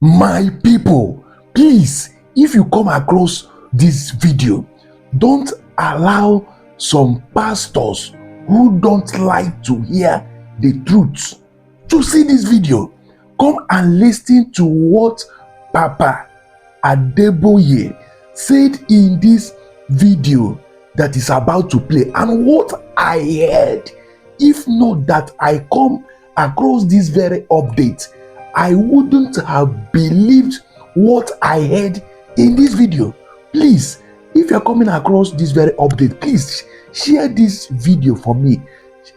My people, please, if you come across this video, don't allow some pastors who don't like to hear the truth to see this video. Come and listen to what Papa Adebayo said in this video that is about to play, and what I heard. If not that I come across this very update, I wouldn't have believed what I heard in this video. Please, if you're coming across this very update, please share this video for me.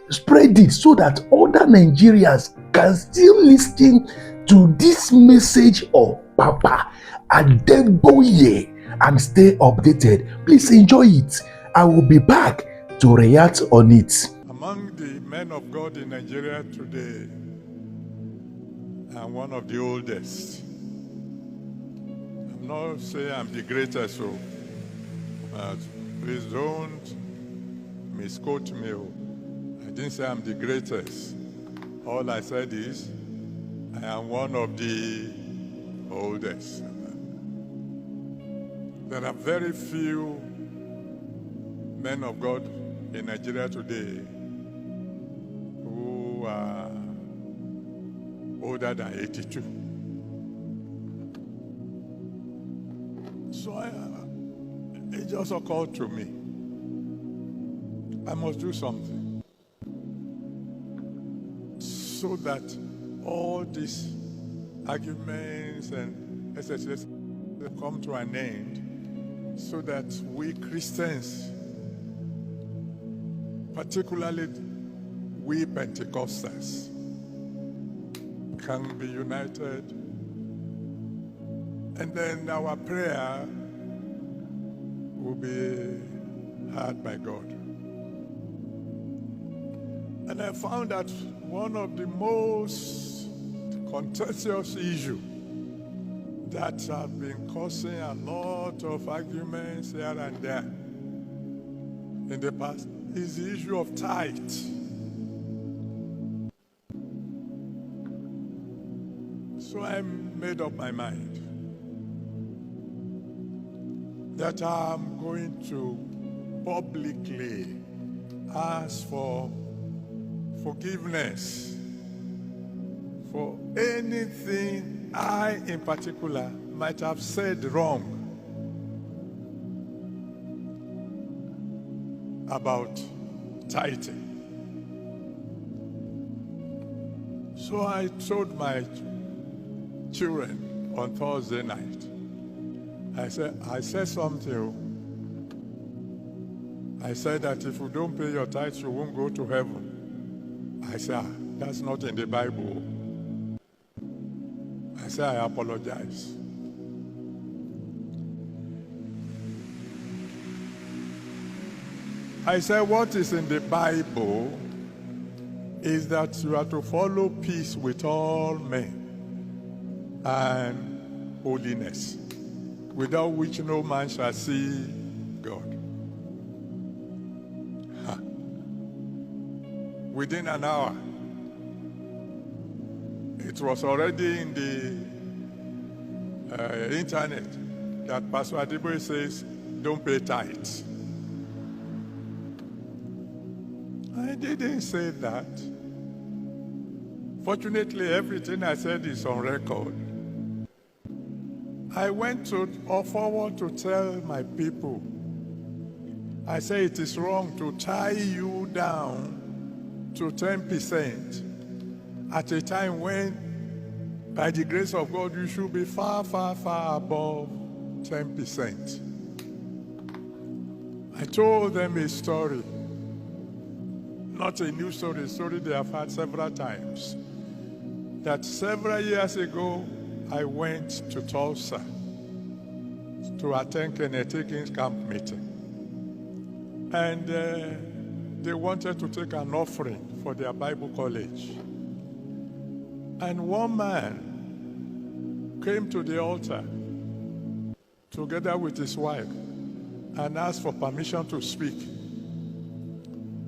Spread it so that other Nigerians can still listen to this message of Papa Adebayo and stay updated. Please enjoy it. I will be back to react on it. Among the men of God in Nigeria today, I'm one of the oldest. I'm not saying I'm the greatest, so please don't misquote me. I didn't say I'm the greatest. All I said is I am one of the oldest. There are very few men of God in Nigeria today who are older than 82. So it just occurred to me, I must do something so that all these arguments and etc. come to an end, so that we Christians, particularly we Pentecostals, can be united, and then our prayer will be heard by God. And I found that one of the most contentious issues that have been causing a lot of arguments here and there in the past is the issue of tithe. So I made up my mind that I'm going to publicly ask for forgiveness for anything I, in particular, might have said wrong about tithing. So I told my children on Thursday night, I said something. I said that if you don't pay your tithes, you won't go to heaven. I said, that's not in the Bible. I said, I apologize. I said, what is in the Bible is that you are to follow peace with all men and holiness, without which no man shall see God. Within an hour, it was already in the internet that Pastor Adebayo says, don't pay tithes. I didn't say that. Fortunately, everything I said is on record. I went forward to tell my people, I say it is wrong to tie you down to 10% at a time when, by the grace of God, you should be far, far, far above 10%. I told them a story, not a new story, a story they have heard several times, that several years ago, I went to Tulsa to attend Kenneth Higgins camp meeting. And they wanted to take an offering for their Bible college. And one man came to the altar together with his wife and asked for permission to speak.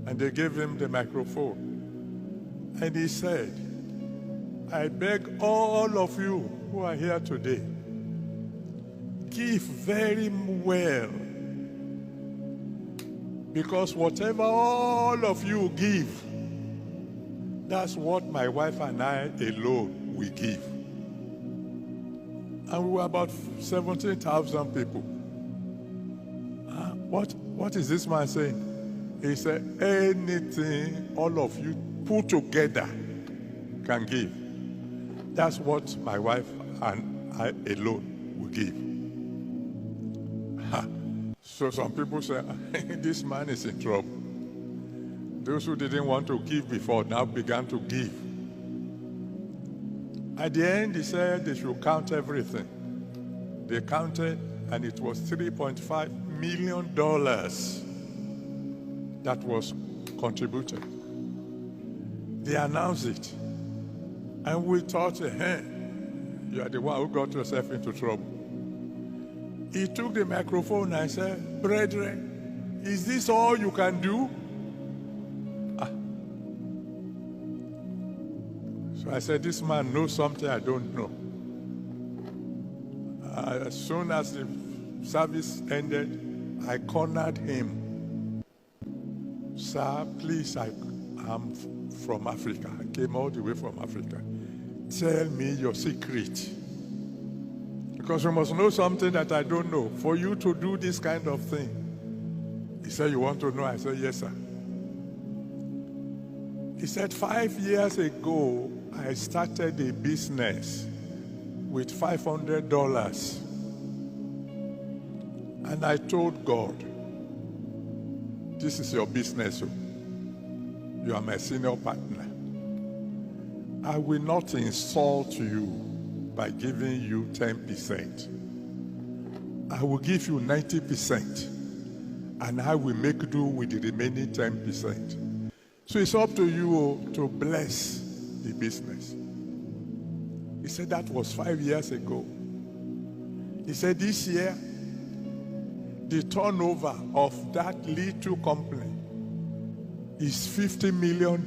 And they gave him the microphone. And he said, I beg all of you who are here today, give very well. Because whatever all of you give, that's what my wife and I alone will give. And we were about 17,000 people. What is this man saying? He said, anything all of you put together can give. That's what my wife and I alone will give. So some people say, this man is in trouble. Those who didn't want to give before now began to give. At the end, he said they should count everything. They counted, and it was $3.5 million that was contributed. They announced it. And we thought, hey, you are the one who got yourself into trouble. He took the microphone and said, brethren, is this all you can do? So I said, this man knows something I don't know. As soon as the service ended, I cornered him. Sir, please, I'm from Africa. I came all the way from Africa. Tell me your secret. Because you must know something that I don't know for you to do this kind of thing. He said, you want to know? I said, yes, sir. He said, 5 years ago, I started a business with $500. And I told God, this is your business. You are my senior partner. I will not insult you by giving you 10%. I will give you 90%, and I will make do with the remaining 10%. So it's up to you to bless the business. He said that was 5 years ago. He said this year, the turnover of that little company is $50 million.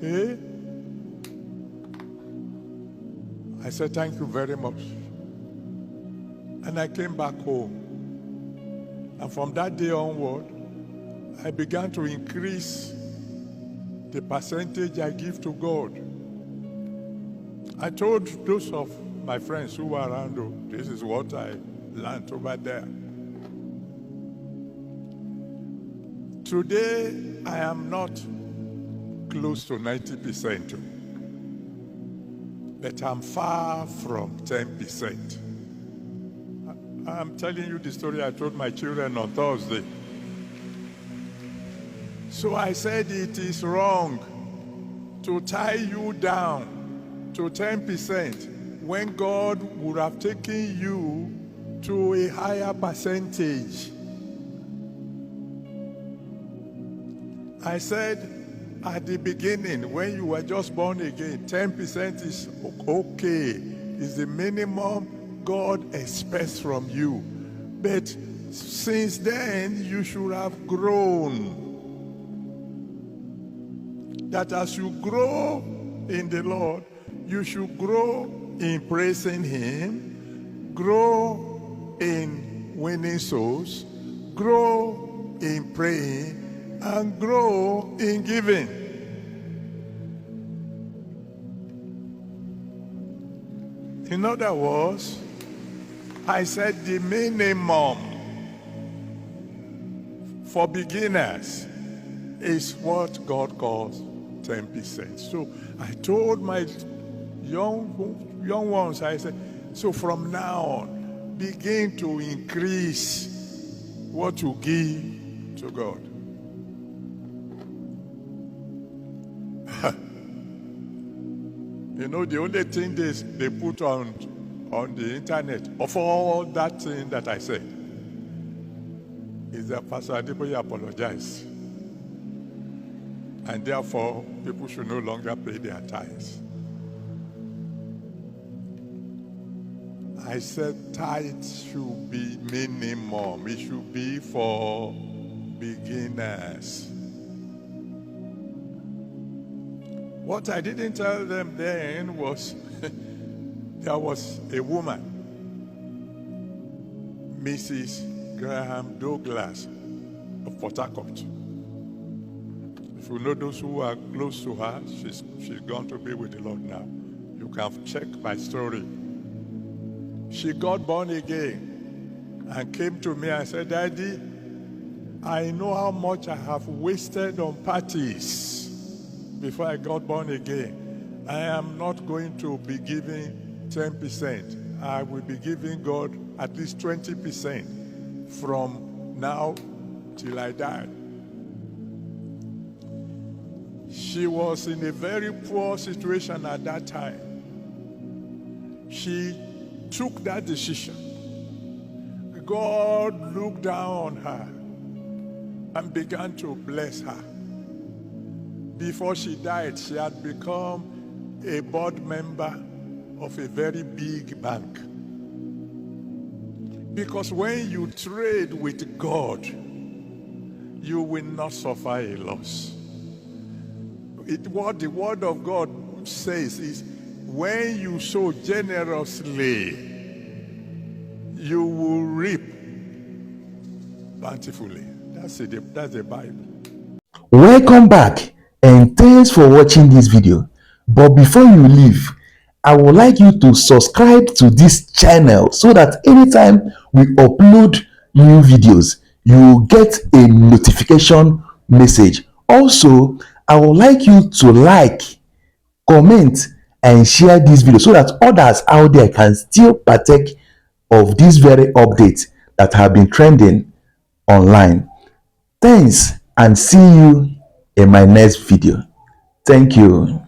Eh? I said, thank you very much. And I came back home. And from that day onward, I began to increase the percentage I give to God. I told those of my friends who were around, oh, this is what I learned over there. Today, I am not close to 90%, but I'm far from 10%. I'm telling you the story I told my children on Thursday. So I said it is wrong to tie you down to 10% when God would have taken you to a higher percentage. I said at the beginning, when you were just born again, 10% is okay. It's the minimum God expects from you. But since then, you should have grown. That as you grow in the Lord, you should grow in praising Him, grow in winning souls, grow in praying, and grow in giving. In other words, I said the minimum for beginners is what God calls 10%. So I told my young ones, I said, so from now on, begin to increase what you give to God. You know, the only thing they put on the internet of all that thing that I said is that Pastor Adebayo apologized. And therefore, people should no longer pay their tithes. I said tithes should be minimum. It should be for beginners. What I didn't tell them then was there was a woman, Mrs. Graham Douglas of Port Harcourt. If you know those who are close to her, she's gone to be with the Lord now. You can check my story. She got born again and came to me and said, Daddy, I know how much I have wasted on parties before I got born again. I am not going to be giving 10%. I will be giving God at least 20% from now till I die. She was in a very poor situation at that time. She took that decision. God looked down on her and began to bless her. Before she died, she had become a board member of a very big bank. Because when you trade with God, you will not suffer a loss. What the word of God says is, when you sow generously, you will reap bountifully. That's the Bible. Welcome back and thanks for watching this video. But before you leave, I would like you to subscribe to this channel so that anytime we upload new videos, you will get a notification message. Also, I would like you to like, comment, and share this video so that others out there can still partake of these very updates that have been trending online. Thanks and see you in my next video. Thank you.